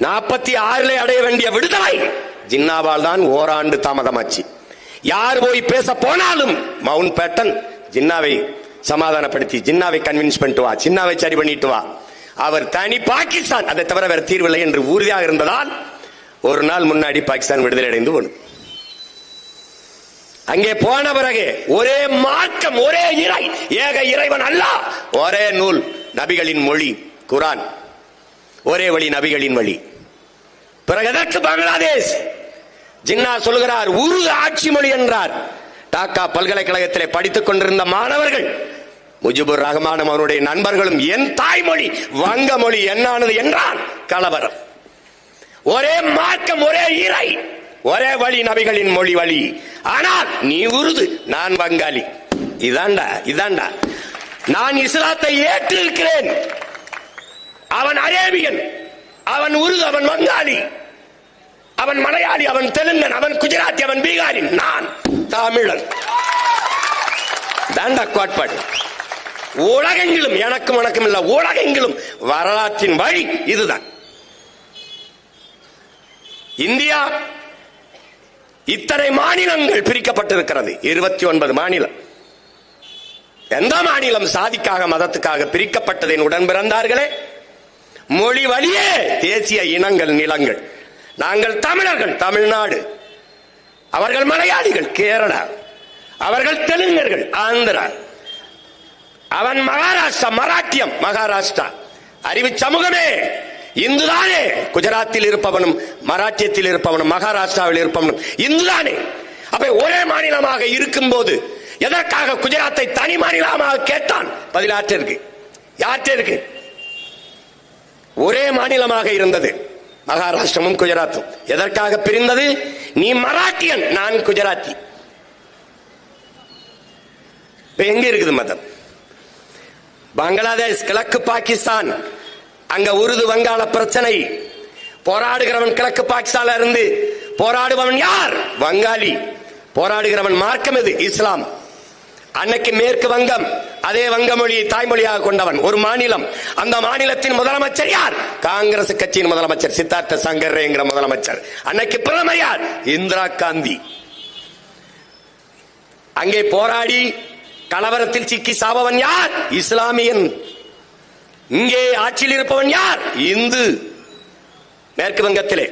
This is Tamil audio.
46 அடைய வேண்டிய விடுதலை ஜின்னாவால் தான் ஓராண்டு தாமதமாச்சு. யார் போய் பேச போனாலும் மவுண்ட் பேட்டன் ஜின்னாவை சமாதானப்படுத்தி, ஜின்னாவை கன்வின்ஸ் பண்ணிட்டு வா, ஜின்னாவை சரி பண்ணிட்டு வா, அவர் தனி பாகிஸ்தான், அதை தவிர வேற தீர்வில்லை என்று உறுதியாக இருந்ததால் ஒரு நாள் முன்னாடி பாகிஸ்தான் விடுதலை அடைந்து போனது. அங்கே போன பிறகு ஒரே மார்க்கம், ஒரே இறை, ஏக இறைவன் அல்லாஹ், ஒரே நூல், நபிகளின் மொழி குர்ஆன், ஒரே வழி நபிகளின் வழி. பிறகு எதற்கு பங்களாதேஷ்? ஜின்னா சொல்கிறார் உருது ஆட்சி மொழி என்றார். டாக்கா பல்கலைக்கழகத்திலே படித்துக் கொண்டிருந்த மாணவர்கள், முஜிபுர் ரஹ்மானும் அவருடைய நண்பர்களும் என் தாய்மொழி வங்க மொழி என்னானது என்றான். கலவரம். ஒரே மார்க்கம், ஒரே இறை, ஒரே வழி நபிகளின் மொழி வழி. ஆனால் நீ உருது, நான் வங்காளி. இதாண்டா நான் இஸ்லாத்தை ஏற்றிருக்கிறேன். அவன் அரேபியன், அவன் உருது, அவன் வங்காளி, அவன் மலையாளி, அவன் தெலுங்கன், அவன் குஜராத்தி, அவன் பீகாரி, நான் தமிழன். தாண்டா கோட்பாடு. உலகெங்கிலும் எனக்கும் வணக்கம் இல்ல, உலகெங்கிலும் வரலாற்றின் வழி இதுதான். இந்தியா இத்தனை மாநிலங்கள் பிரிக்கப்பட்டிருக்கிறது, 29 மாநிலம். எந்த மாநிலம் சாதிக்காக மதத்துக்காக பிரிக்கப்பட்டதை உடன் பிறந்தார்களே? மொழி வழியே தேசிய இனங்கள், நிலங்கள். நாங்கள் தமிழர்கள் தமிழ்நாடு, அவர்கள் மலையாளிகள் கேரளா, அவர்கள் தெலுங்கர்கள் ஆந்திரா, அவன் மகாராஷ்டிரா, மராட்டியம் மகாராஷ்டிரா. அறிவு சமூகமே இந்துதானே. குஜராத்தில் இருப்பவனும் மராட்டியத்தில் இருப்பவனும் மகாராஷ்டிராவில் இருப்பவனும் இந்துதானே. அப்ப ஒரே மாநிலமாக இருக்கும் போது எதற்காக குஜராத்தை தனி மாநிலமாக கேட்டான்? பதிலாற்று இருக்கு, யாற்று இருக்கு. ஒரே மாநிலமாக இருந்தது மகாராஷ்டிரமும் குஜராத்தும். எதற்காக பிரிந்தது? நீ மராட்டியன், நான் குஜராத்தி. எங்க இருக்குது மதம்? பங்களாதேஷ், கிழக்கு பாகிஸ்தான், அங்க உருது வங்காள பிரச்சனை. போராடுகிறவன் கிழக்கு பாகிஸ்தான்ல இருந்து போராடுபவன் யார்? வங்காளி. போராடுகிறவன் மார்க்கம் எது? இஸ்லாம். அன்னைக்கு மேற்கு வங்கம், அதே வங்க மொழியை தாய்மொழியாக கொண்டவன் ஒரு மாநிலம். அந்த மாநிலத்தின் முதலமைச்சர் யார்? காங்கிரஸ் கட்சியின் முதலமைச்சர் சித்தார்த்த சங்கரேங்கிற முதலமைச்சர். அன்னைக்கு பிரதமர் யார்? இந்திரா காந்தி. அங்கே போராடி கலவரத்தில் சிக்கி சாபவன் யார்? இஸ்லாமியன். இங்கே ஆட்சியில் இருப்பவன் யார்? இந்து. மேற்கு வங்கத்திலே